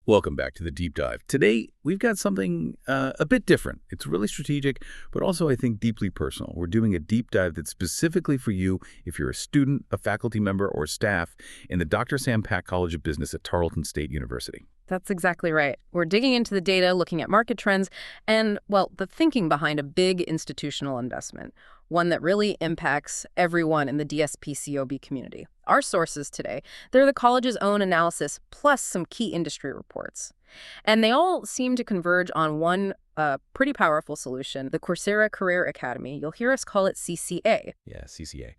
Welcome back to the Deep Dive. Today, we've got something a bit different. It's really strategic, but also, I think, deeply personal. We're doing a deep dive that's specifically for you if you're a student, a faculty member, or staff in the Dr. Sam Pack College of Business at Tarleton State University. That's exactly right. We're digging into the data, looking at market trends, and, well, the thinking behind a big institutional investment, one that really impacts everyone in the DSP-COB community. Our sources today, they're the college's own analysis plus some key industry reports. And they all seem to converge on one pretty powerful solution, the Coursera Career Academy. You'll hear us call it CCA. Yeah, CCA.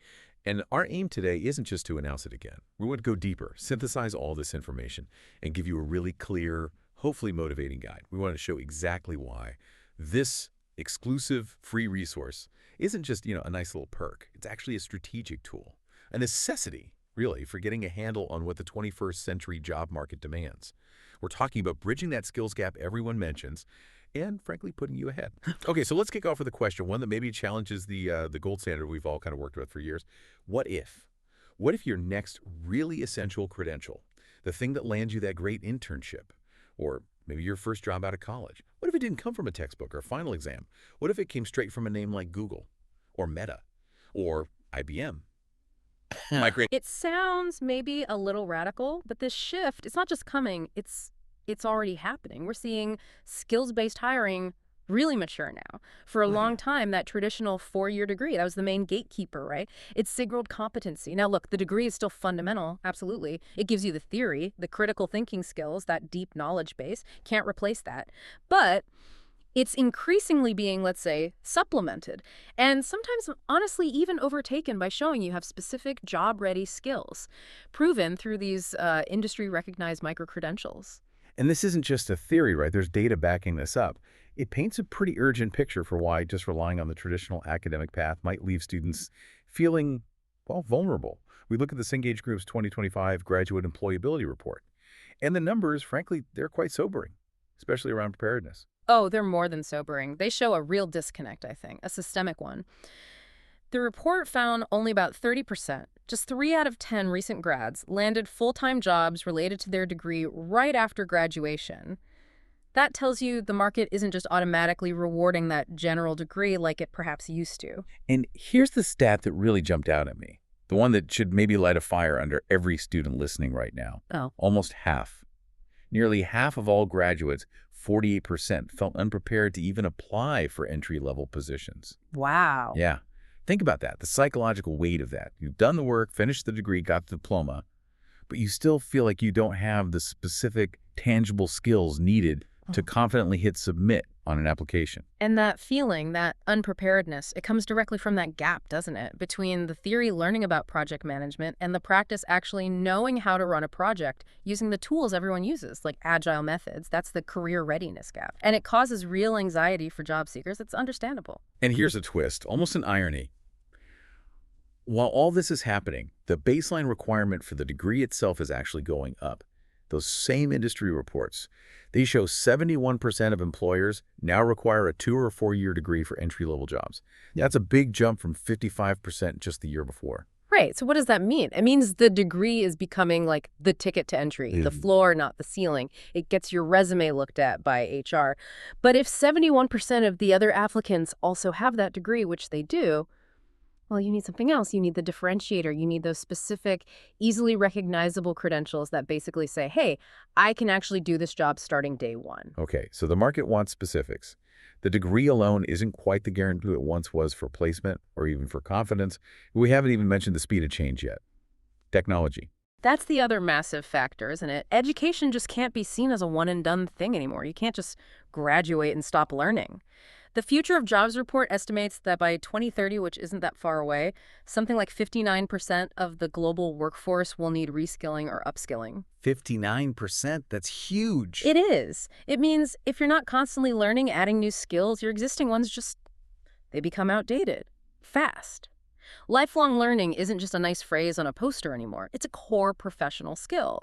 And our aim today isn't just to announce it again. We want to go deeper, synthesize all this information, and give you a really clear, hopefully motivating guide. We want to show exactly why this exclusive free resource isn't just, a nice little perk. It's actually a strategic tool, a necessity, really, for getting a handle on what the 21st century job market demands. We're talking about bridging that skills gap everyone mentions and, frankly, putting you ahead. Okay, so let's kick off with a question, one that maybe challenges the gold standard we've all kind of worked with for years. What if? What if your next really essential credential, the thing that lands you that great internship, or maybe your first job out of college, what if it didn't come from a textbook or a final exam? What if it came straight from a name like Google or Meta or IBM? It sounds maybe a little radical, but this shift, it's not just coming, it's already happening. We're seeing skills-based hiring really mature now. For a long time, that traditional four-year degree, that was the main gatekeeper, right? It signaled competency. Now, look, the degree is still fundamental, absolutely. It gives you the theory, the critical thinking skills, that deep knowledge base. Can't replace that. But it's increasingly being, let's say, supplemented, and sometimes, honestly, even overtaken by showing you have specific job-ready skills, proven through these industry-recognized micro-credentials. And this isn't just a theory, right? There's data backing this up. It paints a pretty urgent picture for why just relying on the traditional academic path might leave students feeling, well, vulnerable. We look at the Cengage Group's 2025 Graduate Employability Report, and the numbers, frankly, they're quite sobering, especially around preparedness. Oh, they're more than sobering. They show a real disconnect, I think, a systemic one. The report found only about 30%, just 3 out of 10 recent grads, landed full-time jobs related to their degree right after graduation. That tells you the market isn't just automatically rewarding that general degree like it perhaps used to. And here's the stat that really jumped out at me, the one that should maybe light a fire under every student listening right now. Oh. Almost half. Nearly half of all graduates, 48%, felt unprepared to even apply for entry-level positions. Wow. Yeah. Think about that, the psychological weight of that. You've done the work, finished the degree, got the diploma, but you still feel like you don't have the specific, tangible skills needed to confidently hit submit on an application. And that feeling, that unpreparedness, it comes directly from that gap, doesn't it? Between the theory learning about project management and the practice actually knowing how to run a project using the tools everyone uses, like agile methods. That's the career readiness gap. And it causes real anxiety for job seekers. It's understandable. And here's a twist, almost an irony. While all this is happening, the baseline requirement for the degree itself is actually going up. Those same industry reports, they show 71% of employers now require a 2- or 4-year degree for entry-level jobs. That's a big jump from 55% just the year before. Right. So what does that mean? It means the degree is becoming like the ticket to entry, the floor, not the ceiling. It gets your resume looked at by HR. But if 71% of the other applicants also have that degree, which they do, well, you need something else. You need the differentiator. You need those specific, easily recognizable credentials that basically say, hey, I can actually do this job starting day one. Okay, so the market wants specifics. The degree alone isn't quite the guarantee it once was for placement or even for confidence. We haven't even mentioned the speed of change yet. Technology. That's the other massive factor, isn't it? Education just can't be seen as a one-and-done thing anymore. You can't just graduate and stop learning. The Future of Jobs report estimates that by 2030, which isn't that far away, something like 59% of the global workforce will need reskilling or upskilling. 59%? That's huge. It is. It means if you're not constantly learning, adding new skills, your existing ones they become outdated fast. Lifelong learning isn't just a nice phrase on a poster anymore. It's a core professional skill,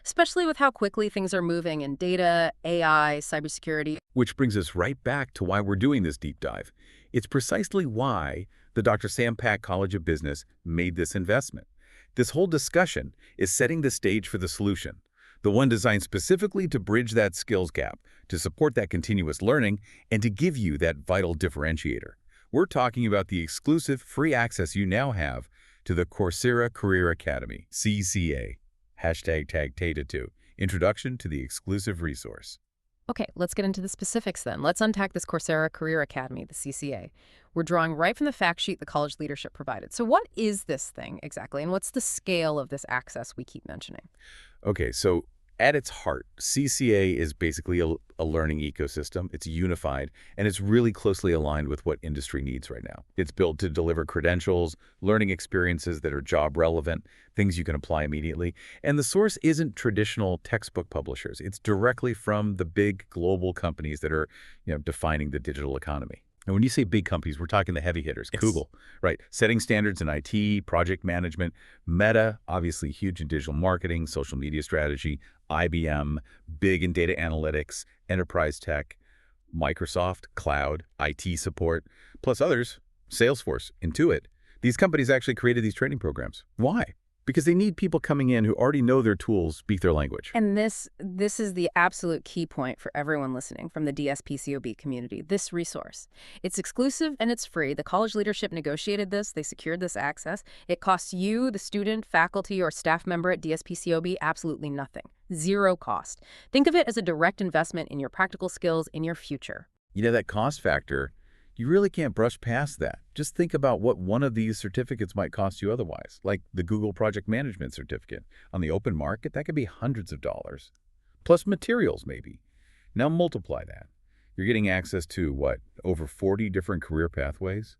especially with how quickly things are moving in data, AI, cybersecurity. Which brings us right back to why we're doing this deep dive. It's precisely why the Dr. Sam Pack College of Business made this investment. This whole discussion is setting the stage for the solution, the one designed specifically to bridge that skills gap, to support that continuous learning, and to give you that vital differentiator. We're talking about the exclusive free access you now have to the Coursera Career Academy, CCA. #TAG2, Introduction to the Exclusive Resource. Okay, let's get into the specifics then. Let's unpack this Coursera Career Academy, the CCA. We're drawing right from the fact sheet the college leadership provided. So what is this thing exactly, and what's the scale of this access we keep mentioning? Okay, so at its heart, CCA is basically a learning ecosystem. It's unified, and it's really closely aligned with what industry needs right now. It's built to deliver credentials, learning experiences that are job relevant, things you can apply immediately. And the source isn't traditional textbook publishers. It's directly from the big global companies that are, defining the digital economy. And when you say big companies, we're talking the heavy hitters, Yes. Google, right? Setting standards in IT, project management, Meta, obviously huge in digital marketing, social media strategy, IBM, big in data analytics, enterprise tech, Microsoft, cloud, IT support, plus others, Salesforce, Intuit. These companies actually created these training programs. Why? Because they need people coming in who already know their tools, speak their language. And this is the absolute key point for everyone listening from the DSPCOB community, this resource. It's exclusive and it's free. The college leadership negotiated this. They secured this access. It costs you, the student, faculty, or staff member at DSPCOB, absolutely nothing. Zero cost. Think of it as a direct investment in your practical skills in your future. That cost factor, you really can't brush past that. Just think about what one of these certificates might cost you otherwise, like the Google Project Management certificate. On the open market, that could be hundreds of dollars, plus materials maybe. Now multiply that. You're getting access to, over 40 different career pathways?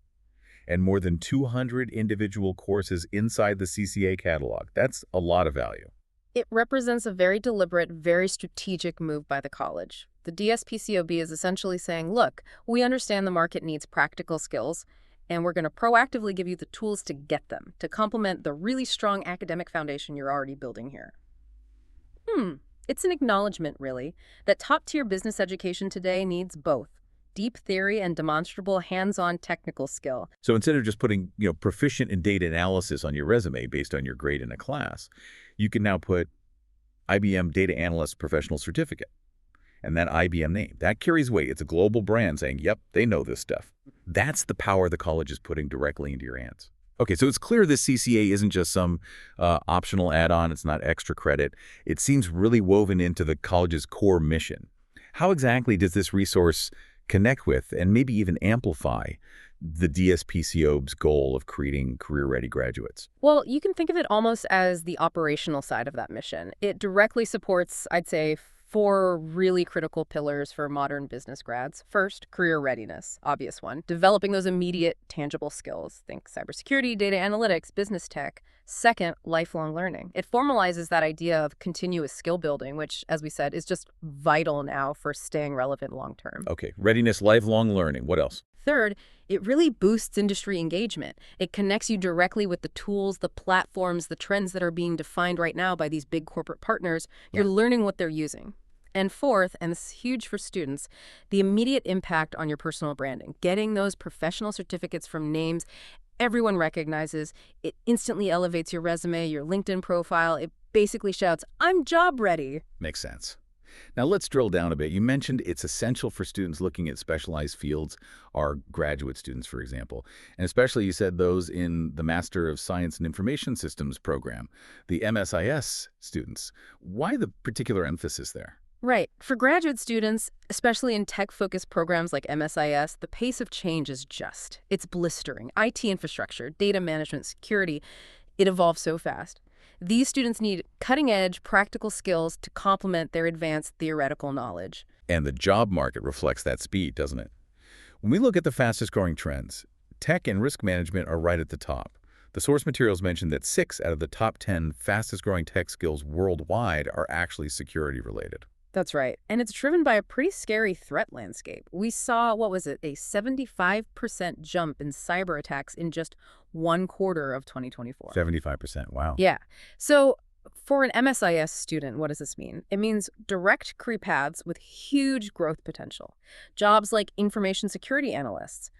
And more than 200 individual courses inside the CCA catalog. That's a lot of value. It represents a very deliberate, very strategic move by the college. The DSPCOB is essentially saying, look, we understand the market needs practical skills, and we're going to proactively give you the tools to get them, to complement the really strong academic foundation you're already building here. It's an acknowledgement, really, that top-tier business education today needs both deep theory and demonstrable hands-on technical skill. So instead of just putting, proficient in data analysis on your resume based on your grade in a class, you can now put IBM Data Analyst Professional Certificate. And that IBM name, that carries weight. It's a global brand saying, yep, they know this stuff. That's the power the college is putting directly into your hands. Okay, so it's clear this CCA isn't just some optional add-on. It's not extra credit. It seems really woven into the college's core mission. How exactly does this resource connect with and maybe even amplify the DSPCOB's goal of creating career-ready graduates? Well, you can think of it almost as the operational side of that mission. It directly supports, I'd say, 4 really critical pillars for modern business grads. First, career readiness, obvious one. Developing those immediate, tangible skills. Think cybersecurity, data analytics, business tech. Second, lifelong learning. It formalizes that idea of continuous skill building, which, as we said, is just vital now for staying relevant long term. Okay, readiness, lifelong learning. What else? Third, it really boosts industry engagement. It connects you directly with the tools, the platforms, the trends that are being defined right now by these big corporate partners. You're learning what they're using. And fourth, and this is huge for students, the immediate impact on your personal branding. Getting those professional certificates from names everyone recognizes, it instantly elevates your resume, your LinkedIn profile. It basically shouts, I'm job ready. Makes sense. Now let's drill down a bit. You mentioned it's essential for students looking at specialized fields, our graduate students, for example. And especially you said those in the Master of Science and Information Systems program, the MSIS students. Why the particular emphasis there? Right. For graduate students, especially in tech-focused programs like MSIS, the pace of change is it's blistering. IT infrastructure, data management, security, it evolves so fast. These students need cutting-edge practical skills to complement their advanced theoretical knowledge. And the job market reflects that speed, doesn't it? When we look at the fastest-growing trends, tech and risk management are right at the top. The source materials mentioned that 6 out of the top 10 fastest-growing tech skills worldwide are actually security-related. That's right. And it's driven by a pretty scary threat landscape. We saw, a 75% jump in cyber attacks in just 1 quarter of 2024. 75%, wow. Yeah. So for an MSIS student, what does this mean? It means direct career paths with huge growth potential. Jobs like information security analysts,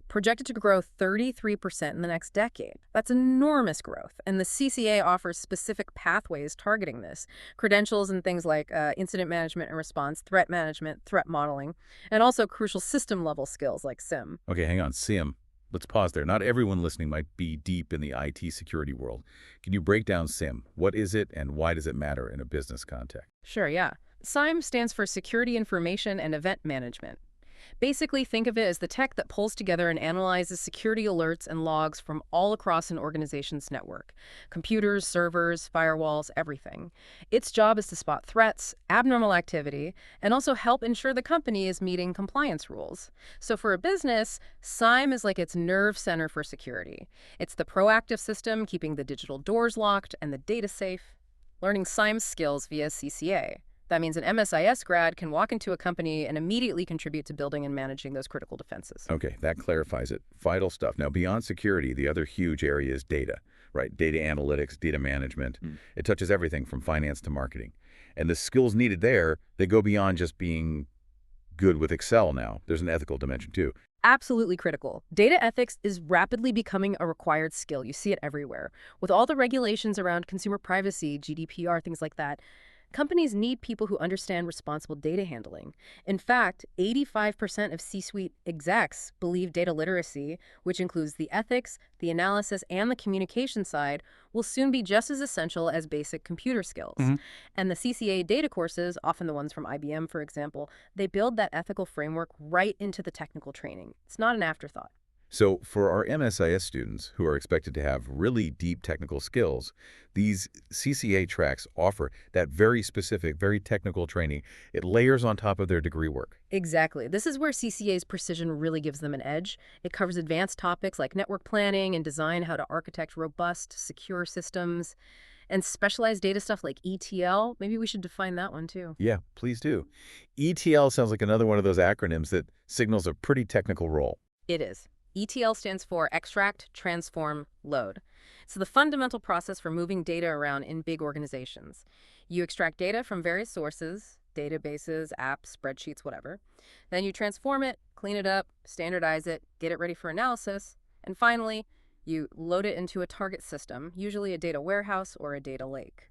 projected to grow 33% in the next decade. That's enormous growth, and the CCA offers specific pathways targeting this, credentials in things like incident management and response, threat management, threat modeling, and also crucial system-level skills like SIM. Okay, hang on, SIM. Let's pause there. Not everyone listening might be deep in the IT security world. Can you break down SIM? What is it, and why does it matter in a business context? Sure, yeah. SIM stands for Security Information and Event Management. Basically, think of it as the tech that pulls together and analyzes security alerts and logs from all across an organization's network. Computers, servers, firewalls, everything. Its job is to spot threats, abnormal activity, and also help ensure the company is meeting compliance rules. So for a business, SIM is like its nerve center for security. It's the proactive system keeping the digital doors locked and the data safe. Learning SIM skills via CCA. That means an MSIS grad can walk into a company and immediately contribute to building and managing those critical defenses. Okay, that clarifies it. Vital stuff. Now, beyond security, the other huge area is data, right? Data analytics, data management. It touches everything from finance to marketing. And the skills needed there, they go beyond just being good with Excel now. There's an ethical dimension, too. Absolutely critical. Data ethics is rapidly becoming a required skill. You see it everywhere. With all the regulations around consumer privacy, GDPR, things like that, companies need people who understand responsible data handling. In fact, 85% of C-suite execs believe data literacy, which includes the ethics, the analysis, and the communication side, will soon be just as essential as basic computer skills. And the CCA data courses, often the ones from IBM, for example, they build that ethical framework right into the technical training. It's not an afterthought. So for our MSIS students who are expected to have really deep technical skills, these CCA tracks offer that very specific, very technical training. It layers on top of their degree work. Exactly. This is where CCA's precision really gives them an edge. It covers advanced topics like network planning and design, how to architect robust, secure systems, and specialized data stuff like ETL. Maybe we should define that one too. Yeah, please do. ETL sounds like another one of those acronyms that signals a pretty technical role. It is. ETL stands for Extract, Transform, Load. It's the fundamental process for moving data around in big organizations. You extract data from various sources, databases, apps, spreadsheets, whatever. Then you transform it, clean it up, standardize it, get it ready for analysis, and finally, you load it into a target system, usually a data warehouse or a data lake.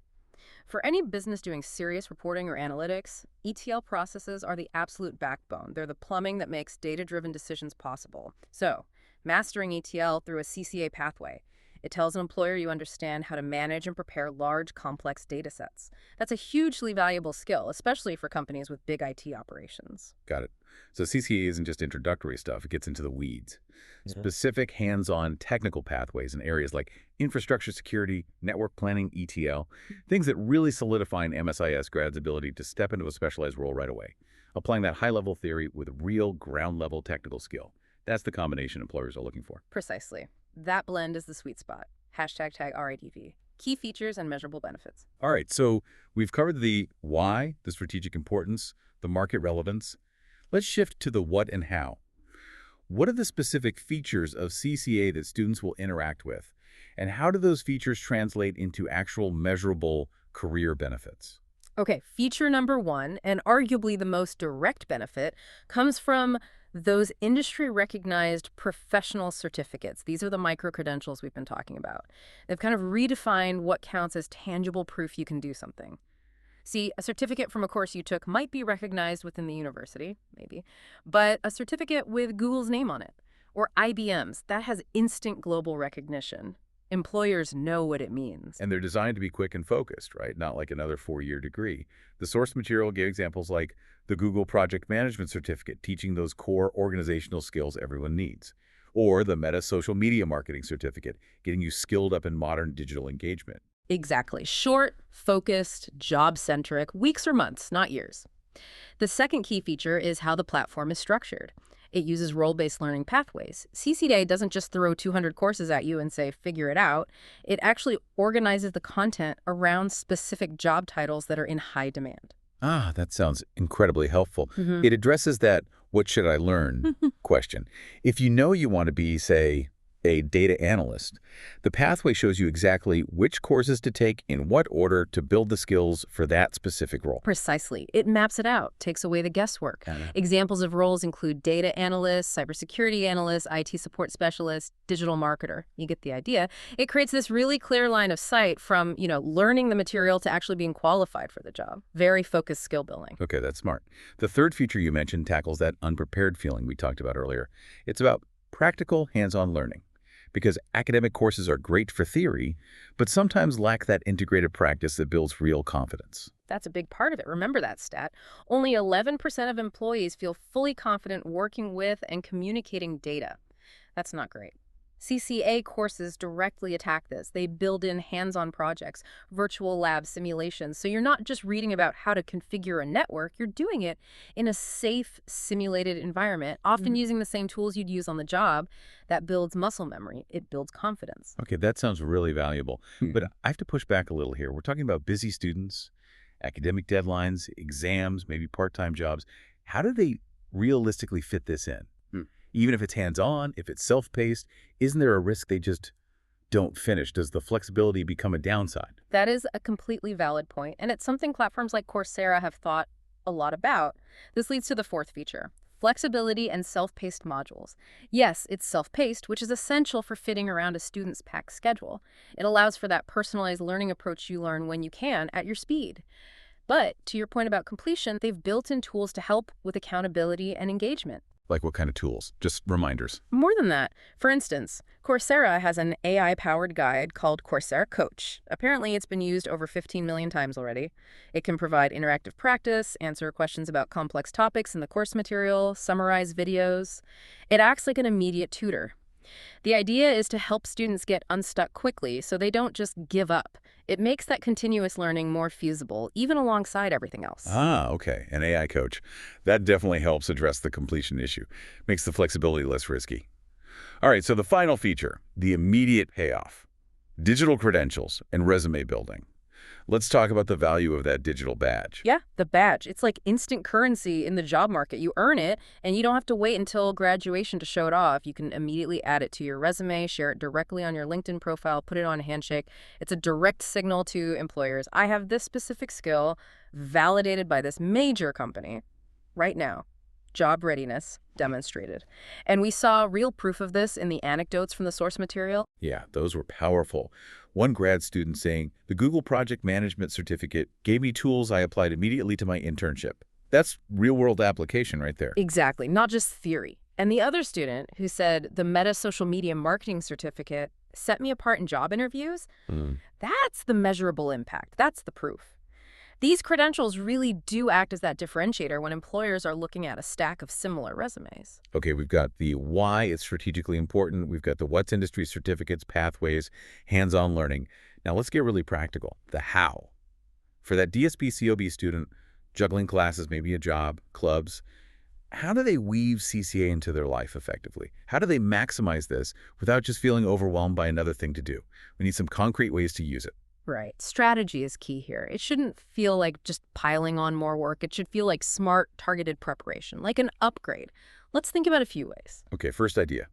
For any business doing serious reporting or analytics, ETL processes are the absolute backbone. They're the plumbing that makes data-driven decisions possible. So, mastering ETL through a CCA pathway. It tells an employer you understand how to manage and prepare large, complex data sets. That's a hugely valuable skill, especially for companies with big IT operations. Got it. So CCA isn't just introductory stuff. It gets into the weeds. Specific hands-on technical pathways in areas like infrastructure security, network planning, ETL, things that really solidify an MSIS grad's ability to step into a specialized role right away, applying that high-level theory with real ground-level technical skill. That's the combination employers are looking for. Precisely. That blend is the sweet spot. #tag RADV. Key features and measurable benefits. All right, so we've covered the why, the strategic importance, the market relevance. Let's shift to the what and how. What are the specific features of CCA that students will interact with? And how do those features translate into actual measurable career benefits? Okay, feature number one, and arguably the most direct benefit, comes from those industry-recognized professional certificates. These are the micro-credentials we've been talking about. They've kind of redefined what counts as tangible proof you can do something. See, a certificate from a course you took might be recognized within the university, maybe, but a certificate with Google's name on it, or IBM's, that has instant global recognition. Employers know what it means. And they're designed to be quick and focused, right? Not like another 4-year degree. The source material gave examples like the Google Project Management Certificate, teaching those core organizational skills everyone needs. Or the Meta Social Media Marketing Certificate, getting you skilled up in modern digital engagement. Exactly. Short, focused, job-centric, weeks or months, not years. The second key feature is how the platform is structured. It uses role-based learning pathways. CCA doesn't just throw 200 courses at you and say, figure it out. It actually organizes the content around specific job titles that are in high demand. Ah, that sounds incredibly helpful. It addresses that what should I learn question. If you know you want to be, say, a data analyst. The pathway shows you exactly which courses to take in what order to build the skills for that specific role. Precisely. It maps it out, takes away the guesswork. Examples of roles include data analyst, cybersecurity analyst, IT support specialist, digital marketer. You get the idea. It creates this really clear line of sight from, learning the material to actually being qualified for the job. Very focused skill building. Okay, that's smart. The third feature you mentioned tackles that unprepared feeling we talked about earlier. It's about practical, hands-on learning. Because academic courses are great for theory, but sometimes lack that integrated practice that builds real confidence. That's a big part of it. Remember that stat. Only 11% of employees feel fully confident working with and communicating data. That's not great. CCA courses directly attack this. They build in hands-on projects, virtual lab simulations. So you're not just reading about how to configure a network, you're doing it in a safe, simulated environment, often using the same tools you'd use on the job. That builds muscle memory. It builds confidence. Okay, that sounds really valuable. But I have to push back a little here. We're talking about busy students, academic deadlines, exams, maybe part-time jobs. How do they realistically fit this in? Even if it's hands-on, if it's self-paced, isn't there a risk they just don't finish? Does the flexibility become a downside? That is a completely valid point, and it's something platforms like Coursera have thought a lot about. This leads to the fourth feature, flexibility and self-paced modules. Yes, it's self-paced, which is essential for fitting around a student's packed schedule. It allows for that personalized learning approach you learn when you can at your speed. But to your point about completion, they've built in tools to help with accountability and engagement. Like what kind of tools? Just reminders. More than that. For instance, Coursera has an AI-powered guide called Coursera Coach. Apparently, it's been used over 15 million times already. It can provide interactive practice, answer questions about complex topics in the course material, summarize videos. It acts like an immediate tutor. The idea is to help students get unstuck quickly so they don't just give up. It makes that continuous learning more feasible, even alongside everything else. Ah, okay. An AI coach. That definitely helps address the completion issue. Makes the flexibility less risky. All right, so the final feature, the immediate payoff. Digital credentials and resume building. Let's talk about the value of that digital badge. Yeah, the badge. It's like instant currency in the job market. You earn it, and you don't have to wait until graduation to show it off. You can immediately add it to your resume, share it directly on your LinkedIn profile, put it on a handshake. It's a direct signal to employers. I have this specific skill validated by this major company right now. Job readiness demonstrated. And we saw real proof of this in the anecdotes from the source material. Yeah, those were powerful. One grad student saying, the Google Project Management Certificate gave me tools I applied immediately to my internship. That's real-world application right there. Exactly, not just theory. And the other student who said the Meta Social Media Marketing Certificate set me apart in job interviews, that's the measurable impact. That's the proof. These credentials really do act as that differentiator when employers are looking at a stack of similar resumes. Okay, we've got the why it's strategically important. We've got the what's industry certificates, pathways, hands-on learning. Now let's get really practical. The how. For that DSP-COB student, juggling classes, maybe a job, clubs, how do they weave CCA into their life effectively? How do they maximize this without just feeling overwhelmed by another thing to do? We need some concrete ways to use it. Right. Strategy is key here. It shouldn't feel like just piling on more work. It should feel like smart, targeted preparation, like an upgrade. Let's think about a few ways. Okay, first idea.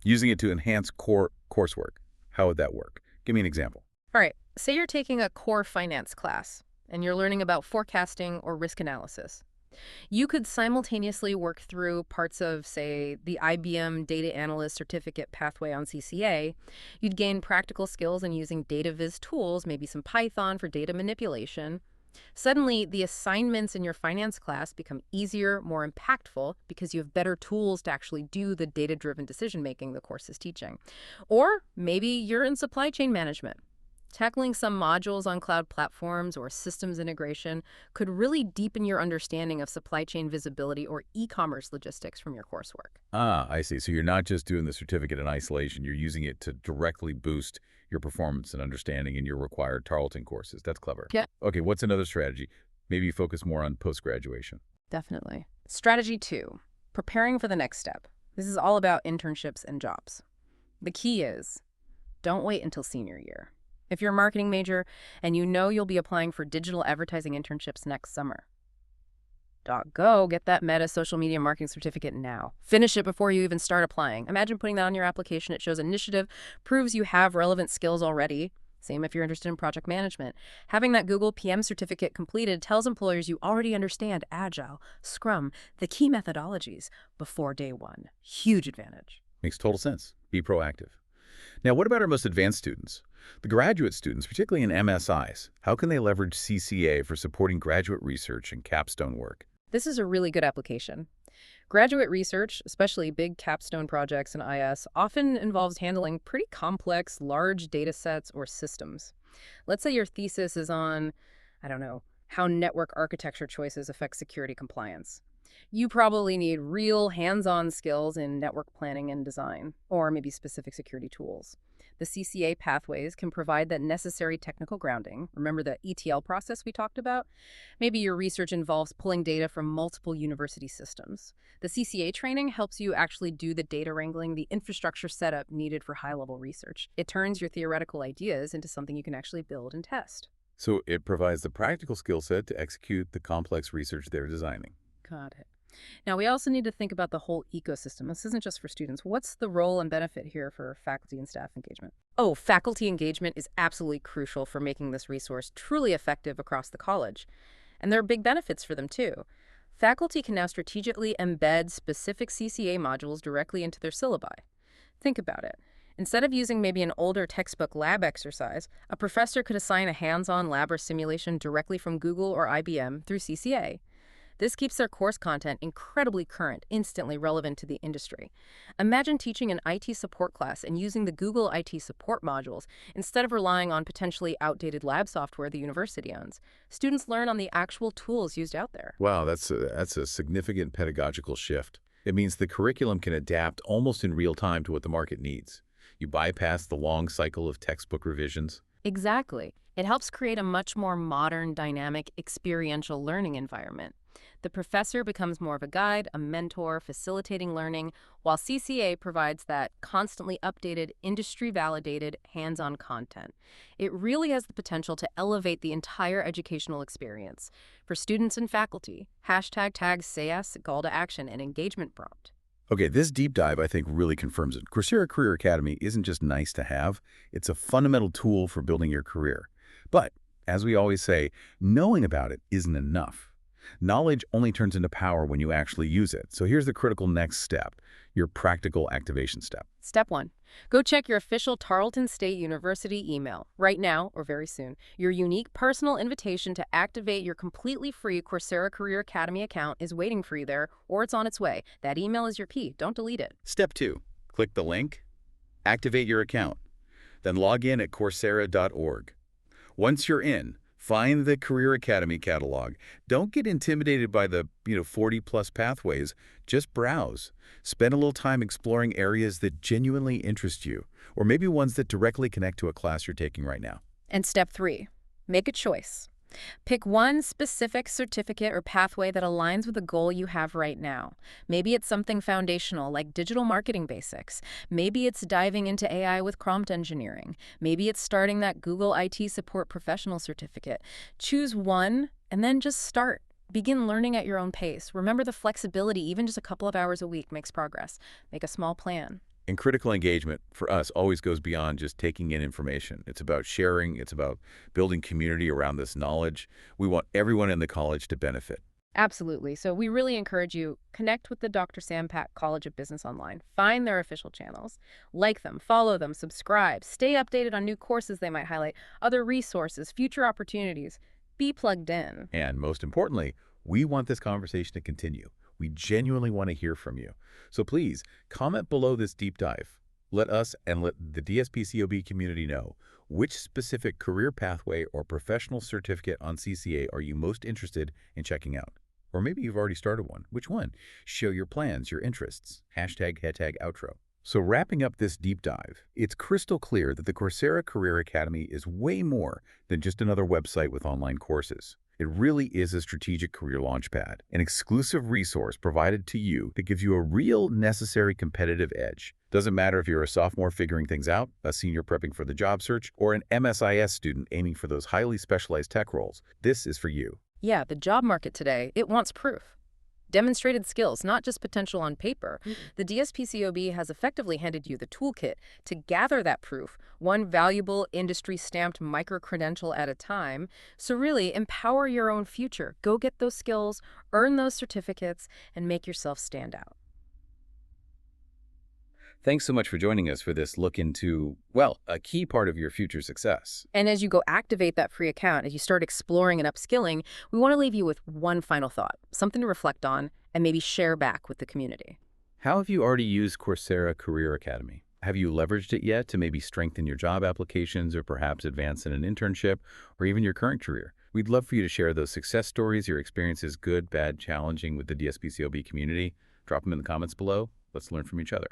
Using it to enhance core coursework. How would that work? Give me an example. All right. Say you're taking a core finance class, and you're learning about forecasting or risk analysis. You could simultaneously work through parts of, say, the IBM Data Analyst Certificate pathway on CCA. You'd gain practical skills in using data viz tools, maybe some Python for data manipulation. Suddenly, the assignments in your finance class become easier, more impactful, because you have better tools to actually do the data-driven decision-making the course is teaching. Or maybe you're in supply chain management. Tackling some modules on cloud platforms or systems integration could really deepen your understanding of supply chain visibility or e-commerce logistics from your coursework. Ah, I see. So you're not just doing the certificate in isolation. You're using it to directly boost your performance and understanding in your required Tarleton courses. That's clever. Yeah. Okay, what's another strategy? Maybe you focus more on post-graduation. Definitely. Strategy 2, preparing for the next step. This is all about internships and jobs. The key is, don't wait until senior year. If you're a marketing major and you know you'll be applying for digital advertising internships next summer, Go get that Meta social media marketing certificate now. Finish it before you even start applying. Imagine putting that on your application. It shows initiative, proves you have relevant skills already. Same if you're interested in project management. Having that Google PM certificate completed tells employers you already understand Agile, Scrum, the key methodologies before day one. Huge advantage. Makes total sense. Be proactive. Now, what about our most advanced students? The graduate students, particularly in MSIs, how can they leverage CCA for supporting graduate research and capstone work? This is a really good application. Graduate research, especially big capstone projects in IS, often involves handling pretty complex, large data sets or systems. Let's say your thesis is on, I don't know, how network architecture choices affect security compliance. You probably need real hands-on skills in network planning and design, or maybe specific security tools. The CCA pathways can provide that necessary technical grounding. Remember the ETL process we talked about? Maybe your research involves pulling data from multiple university systems. The CCA training helps you actually do the data wrangling, the infrastructure setup needed for high-level research. It turns your theoretical ideas into something you can actually build and test. So it provides the practical skill set to execute the complex research they're designing. Got it. Now, we also need to think about the whole ecosystem. This isn't just for students. What's the role and benefit here for faculty and staff engagement? Oh, faculty engagement is absolutely crucial for making this resource truly effective across the college. And there are big benefits for them, too. Faculty can now strategically embed specific CCA modules directly into their syllabi. Think about it. Instead of using maybe an older textbook lab exercise, a professor could assign a hands-on lab or simulation directly from Google or IBM through CCA. This keeps their course content incredibly current, instantly relevant to the industry. Imagine teaching an IT support class and using the Google IT support modules instead of relying on potentially outdated lab software the university owns. Students learn on the actual tools used out there. Wow, that's a significant pedagogical shift. It means the curriculum can adapt almost in real time to what the market needs. You bypass the long cycle of textbook revisions. Exactly. It helps create a much more modern, dynamic, experiential learning environment. The professor becomes more of a guide, a mentor, facilitating learning, while CCA provides that constantly updated, industry-validated, hands-on content. It really has the potential to elevate the entire educational experience. For students and faculty, #tag say yes, call to action, and engagement prompt. Okay, this deep dive, I think, really confirms it. Coursera Career Academy isn't just nice to have. It's a fundamental tool for building your career. But, as we always say, knowing about it isn't enough. Knowledge only turns into power when you actually use it. So here's the critical next step, your practical activation step. Step 1. Go check your official Tarleton State University email right now or very soon. Your unique personal invitation to activate your completely free Coursera Career Academy account is waiting for you there, or it's on its way. That email is your key. Don't delete it. Step 2. Click the link, activate your account, then log in at Coursera.org. Once you're in, find the Career Academy catalog. Don't get intimidated by the 40-plus pathways. Just browse. Spend a little time exploring areas that genuinely interest you, or maybe ones that directly connect to a class you're taking right now. And step 3, make a choice. Pick one specific certificate or pathway that aligns with the goal you have right now. Maybe it's something foundational like digital marketing basics. Maybe it's diving into AI with prompt engineering. Maybe it's starting that Google IT support professional certificate. Choose one and then just start. Begin learning at your own pace. Remember the flexibility, even just a couple of hours a week makes progress. Make a small plan. And critical engagement, for us, always goes beyond just taking in information. It's about sharing. It's about building community around this knowledge. We want everyone in the college to benefit. Absolutely. So we really encourage you, connect with the Dr. Sam Pak College of Business online. Find their official channels. Like them, follow them, subscribe. Stay updated on new courses they might highlight, other resources, future opportunities. Be plugged in. And most importantly, we want this conversation to continue. We genuinely want to hear from you. So please, comment below this deep dive. Let us and let the DSP-COB community know which specific career pathway or professional certificate on CCA are you most interested in checking out. Or maybe you've already started one. Which one? Share your plans, your interests. #outro. So wrapping up this deep dive, it's crystal clear that the Coursera Career Academy is way more than just another website with online courses. It really is a strategic career launchpad, an exclusive resource provided to you that gives you a real necessary competitive edge. Doesn't matter if you're a sophomore figuring things out, a senior prepping for the job search, or an MSIS student aiming for those highly specialized tech roles. This is for you. Yeah, the job market today, it wants proof. Demonstrated skills, not just potential on paper. The DSPCOB has effectively handed you the toolkit to gather that proof, one valuable industry-stamped micro-credential at a time. So really, empower your own future. Go get those skills, earn those certificates, and make yourself stand out. Thanks so much for joining us for this look into, well, a key part of your future success. And as you go activate that free account, as you start exploring and upskilling, we want to leave you with one final thought, something to reflect on and maybe share back with the community. How have you already used Coursera Career Academy? Have you leveraged it yet to maybe strengthen your job applications or perhaps advance in an internship or even your current career? We'd love for you to share those success stories, your experiences, good, bad, challenging with the DSPCOB community. Drop them in the comments below. Let's learn from each other.